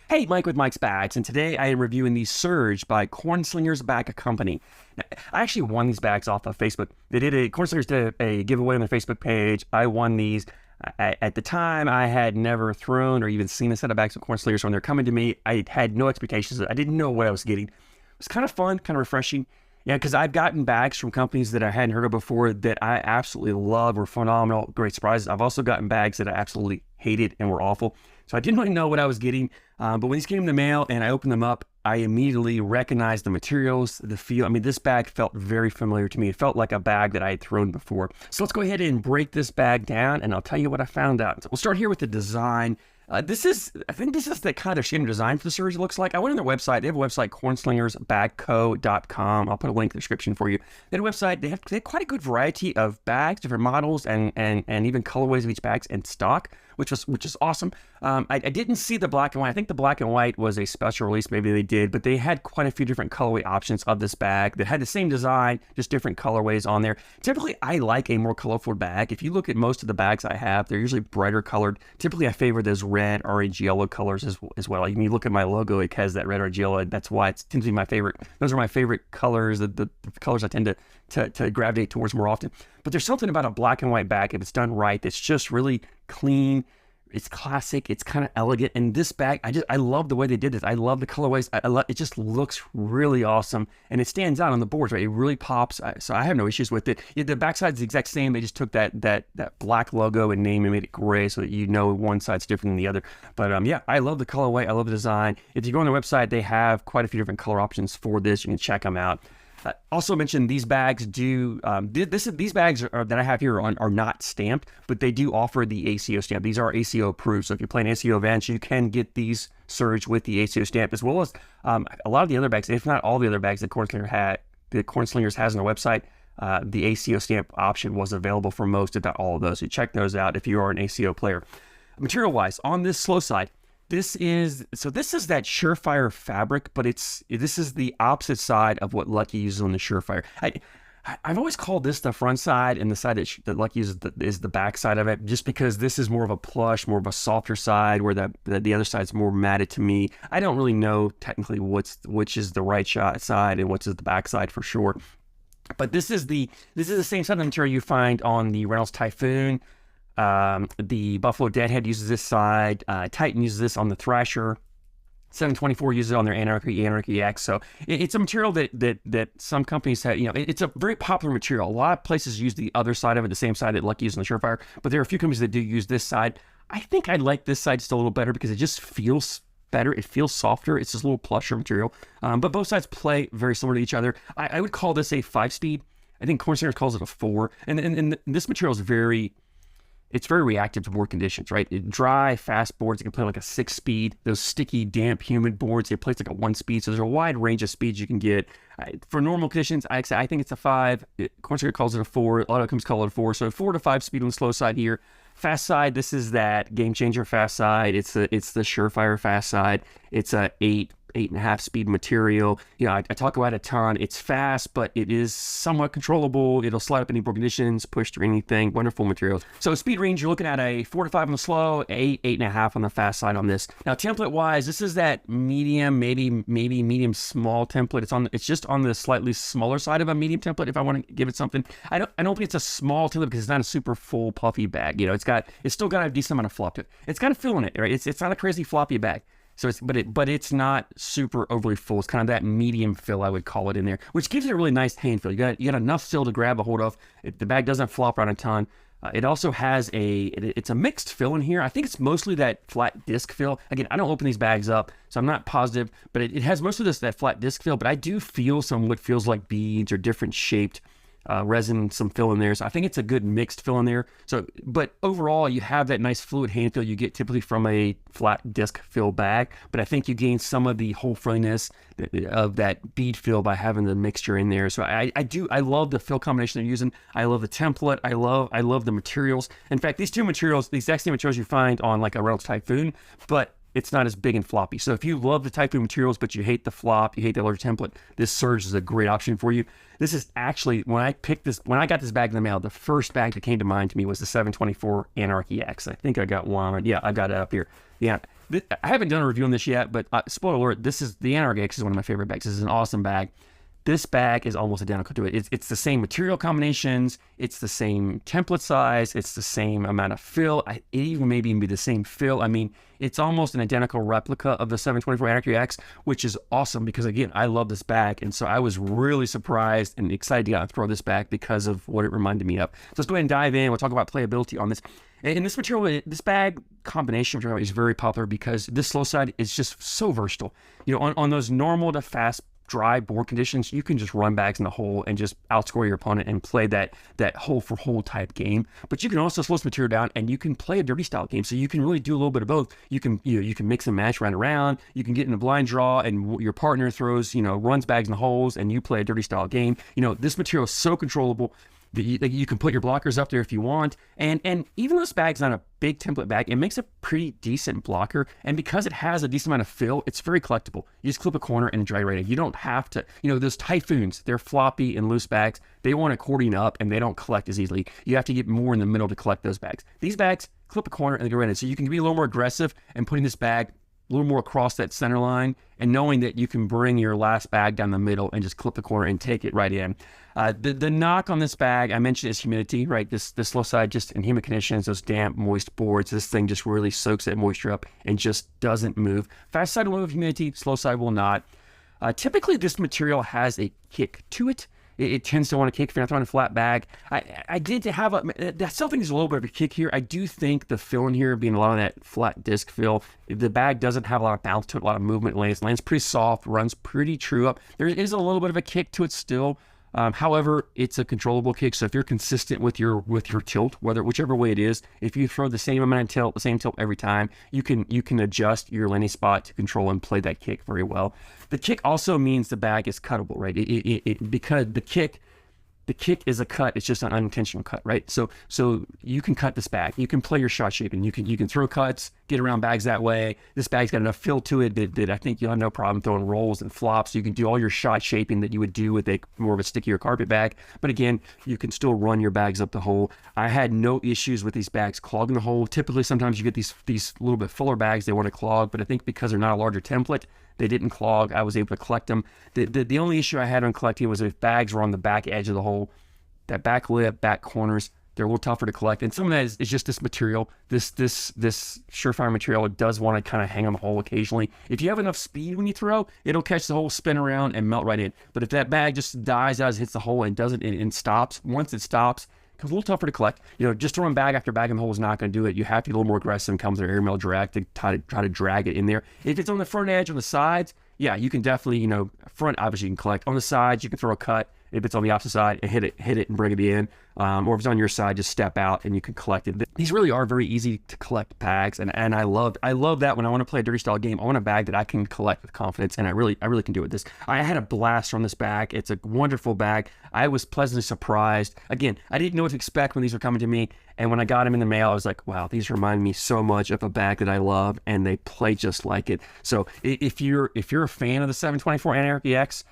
Hey, Mike with Mike's Bags, and today I am reviewing the Surge by CornSlingers Bag Co. Now, I actually won these bags off of Facebook. CornSlingers did a giveaway on their Facebook page. I won these. At the time, I had never thrown or even seen a set of bags with CornSlingers. When they're coming to me, I had no expectations. I didn't know what I was getting. It was kind of fun, kind of refreshing. Yeah, because I've gotten bags from companies that I hadn't heard of before that I absolutely love, were phenomenal, great surprises. I've also gotten bags that I absolutely hated and were awful. So I didn't really know what I was getting. But when these came in the mail and I opened them up, I immediately recognized the materials, the feel. I mean, this bag felt very familiar to me. It felt like a bag that I had thrown before. So let's go ahead and break this bag down and I'll tell you what I found out. So we'll start here with the design. I think this is the kind of standard design for the Surge. It looks like. I went on their website. They have a website, CornSlingersBagCo.com. I'll put a link in the description for you. They have a website. They have quite a good variety of bags, different models, and even colorways of each bags in stock, which is awesome. I didn't see the black and white. I think the black and white was a special release. Maybe they did, but they had quite a few different colorway options of this bag that had the same design, just different colorways on there. Typically, I like a more colorful bag. If you look at most of the bags I have, they're usually brighter colored. Typically, I favor those red, orange, yellow colors as well. When you look at my logo, it has that red, orange, yellow. That's why it tends to be my favorite. Those are my favorite colors, the colors I tend to gravitate towards more often. But there's something about a black and white bag, if it's done right, that's just really clean. It's classic. It's kind of elegant. And this bag, I love the way they did this. I love the colorways. It just looks really awesome. And it stands out on the boards, right? It really pops. So I have no issues with it. Yeah, the backside is the exact same. They just took that black logo and name and made it gray so that you know one side's different than the other. But yeah, I love the colorway. I love the design. If you go on their website, they have quite a few different color options for this. You can check them out. Also mentioned these bags do, these bags that I have here are not stamped, but they do offer the ACO stamp. These are ACO approved, so if you're playing ACO events, you can get these Surge with the ACO stamp, as well as a lot of the other bags, if not all the other bags that CornSlingers has on their website. The ACO stamp option was available for most, if not all of those. So check those out if you are an ACO player. Material-wise, on this slow side, this is that Surefire fabric, but this is the opposite side of what Lucky uses on the Surefire. I've always called this the front side, and the side that Lucky uses is the back side of it, just because this is more of a plush, more of a softer side, where the other side's more matted to me. I don't really know technically which is the right side and which is the back side for sure. But this is the same side of material you find on the Reynolds Typhoon. The Buffalo Deadhead uses this side. Titan uses this on the Thrasher. 724 uses it on their Anarchy X. So it's a material that some companies have. It's a very popular material. A lot of places use the other side of it, the same side that Lucky uses on the Surefire. But there are a few companies that do use this side. I think I like this side just a little better because it just feels better. It feels softer. It's just a little plusher material. But both sides play very similar to each other. I would call this a 5-speed. I think CornSlingers calls it a 4. And this material is very reactive to board conditions, right? Dry, fast boards, it can play like a 6-speed. Those sticky, damp, humid boards, it plays like a 1-speed. So there's a wide range of speeds you can get. For normal conditions, I think it's a 5. CornSlingers calls it a 4. A lot of companies call it a 4. So 4 to 5 speed on the slow side here. Fast side, this is that game changer fast side. It's the Surefire fast side. It's a 8.5 speed material. I talk about it a ton. It's fast, but it is somewhat controllable. It'll slide up any board conditions, push through anything. Wonderful materials. So speed range, you're looking at a 4 to 5 on the slow, 8.5 on the fast side on this. Now template wise, this is that medium, maybe medium small template. It's just on the slightly smaller side of a medium template. If I want to give it something, I don't think it's a small template because it's not a super full puffy bag. It's still got a decent amount of flop to it. It's got a fill in it, right? It's not a crazy floppy bag. So but it's not super overly full. It's kind of that medium fill, I would call it, in there, which gives it a really nice hand feel. You got enough fill to grab a hold of. The bag doesn't flop around a ton. It also has it's a mixed fill in here. I think it's mostly that flat disc fill. Again, I don't open these bags up, so I'm not positive, but it has most of that flat disc fill. But I do feel what feels like beads or different shaped resin, some fill in there. So I think it's a good mixed fill in there. So, but overall, you have that nice fluid hand feel you get typically from a flat disc fill bag. But I think you gain some of the whole frilliness of that bead fill by having the mixture in there. So I love the fill combination they're using. I love the template. I love the materials. In fact, these two materials, the exact same materials you find on like a Reynolds Typhoon, but it's not as big and floppy. So if you love the Typhoon materials, but you hate the flop, you hate the larger template, this Surge is a great option for you. This is actually, when I got this bag in the mail, the first bag that came to mind to me was the 724 Anarchy X. I think I got one. Yeah, I got it up here. Yeah, I haven't done a review on this yet, but spoiler alert, this is the Anarchy X is one of my favorite bags. This is an awesome bag. This bag is almost identical to it. It's the same material combinations. It's the same template size. It's the same amount of fill. It even maybe even be the same fill. I mean, it's almost an identical replica of the 724 Anarchy X, which is awesome because, again, I love this bag. And so I was really surprised and excited to get out and throw this bag because of what it reminded me of. So let's go ahead and dive in. We'll talk about playability on this. And this material, this bag combination material is very popular because this slow side is just so versatile. You know, on those normal to fast dry board conditions, you can just run bags in the hole and just outscore your opponent and play that hole for hole type game. But you can also slow this material down and you can play a dirty style game. So you can really do a little bit of both. You can mix and match around. You can get in a blind draw and your partner throws, runs bags in the holes and you play a dirty style game. This material is so controllable. You can put your blockers up there if you want, and even though this bag's not a big template bag, it makes a pretty decent blocker, and because it has a decent amount of fill, it's very collectible. You just clip a corner and dry right in. You don't have to, those Typhoons, they're floppy and loose bags. They want accordion up and they don't collect as easily. You have to get more in the middle to collect those bags. These bags, clip a corner and they go right in. So you can be a little more aggressive and putting this bag a little more across that center line and knowing that you can bring your last bag down the middle and just clip the corner and take it right in. The knock on this bag, I mentioned, is humidity, right? This low side, just in humid conditions, those damp, moist boards, this thing just really soaks that moisture up and just doesn't move. Fast side will move humidity, slow side will not. Typically, this material has a kick to it. It tends to want to kick if you're not throwing a flat bag. I did have I still think there's a little bit of a kick here. I do think the fill in here, being a lot of that flat disc fill, the bag doesn't have a lot of bounce to it, a lot of movement. Lands pretty soft, runs pretty true up. There is a little bit of a kick to it still. However, it's a controllable kick. So if you're consistent with your tilt, whichever way it is, if you throw the same amount of tilt, the same tilt every time, you can adjust your landing spot to control and play that kick very well. The kick also means the bag is cuttable, right? Because the kick is a cut. It's just an unintentional cut, right? So you can cut this bag. You can play your shot shaping. You can throw cuts, get around bags that way. This bag's got enough fill to it that I think you'll have no problem throwing rolls and flops. You can do all your shot shaping that you would do with a more of a stickier carpet bag. But again, you can still run your bags up the hole. I had no issues with these bags clogging the hole. Typically, sometimes you get these little bit fuller bags, they want to clog, but I think because they're not a larger template, they didn't clog. I was able to collect them. The only issue I had on collecting was if bags were on the back edge of the hole, that back lip, back corners, they're a little tougher to collect. And some of that is just this material, this surefire material. It does want to kind of hang on the hole occasionally. If you have enough speed when you throw, it'll catch the hole, spin around, and melt right in. But if that bag just dies as it hits the hole and doesn't and stops, once it stops, it becomes a little tougher to collect. Just throwing bag after bag in the hole is not going to do it. You have to be a little more aggressive and comes with an airmail drag to try to drag it in there. If it's on the front edge, on the sides, yeah, you can definitely, front obviously you can collect. On the sides, you can throw a cut. If it's on the opposite side, hit it and bring it in. Or if it's on your side, just step out and you can collect it. These really are very easy to collect bags, and I love that when I want to play a dirty style game, I want a bag that I can collect with confidence, and I really can do it. I had a blast from this bag. It's a wonderful bag. I was pleasantly surprised. Again, I didn't know what to expect when these were coming to me, and when I got them in the mail, I was like, wow, these remind me so much of a bag that I love, and they play just like it. So if you're a fan of the 724 Anarchy X,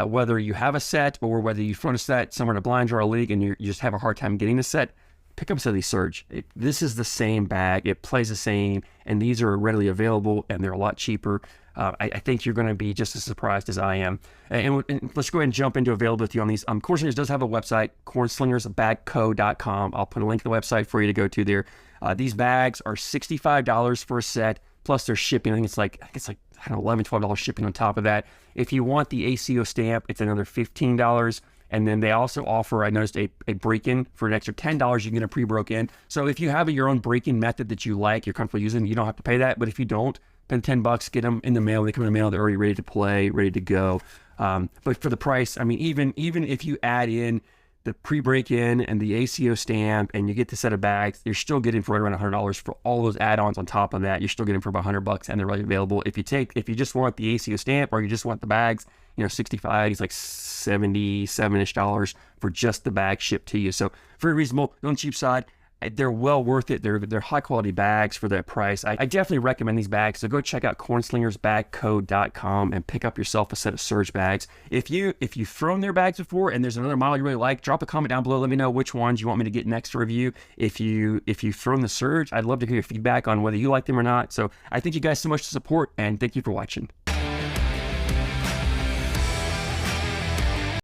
whether you have a set or whether you've thrown a set somewhere in a blind draw league and you just have a hard time getting the set, pick up a set of these Surge. This is the same bag. It plays the same, and these are readily available, and they're a lot cheaper. I think you're going to be just as surprised as I am. And let's go ahead and jump into availability on these. CornSlingers does have a website, CornSlingersBagCo.com. I'll put a link to the website for you to go to there. These bags are $65 for a set, plus their shipping. I think it's like I don't know, $11, $12 shipping on top of that. If you want the ACO stamp, it's another $15. And then they also offer, I noticed, a break-in for an extra $10. You can get a pre-broke-in. So if you have your own break-in method that you like, you're comfortable using, you don't have to pay that. But if you don't, spend $10, get them in the mail. They come in the mail, they're already ready to play, ready to go. But for the price, I mean, even if you add in the pre-break-in and the ACO stamp and you get the set of bags, you're still getting for right around $100 for all those add-ons on top of that. You're still getting for about $100, and they're really available. If you just want the ACO stamp or you just want the bags, 65, it's like $77-ish for just the bag shipped to you. So very reasonable, on the cheap side. They're well worth it. They're high quality bags for that price. I definitely recommend these bags. So go check out CornSlingersBagCo.com and pick up yourself a set of Surge bags. If you've thrown their bags before and there's another model you really like, drop a comment down below. Let me know which ones you want me to get next to review. If you've thrown the Surge, I'd love to hear your feedback on whether you like them or not. So I thank you guys so much for the support, and thank you for watching.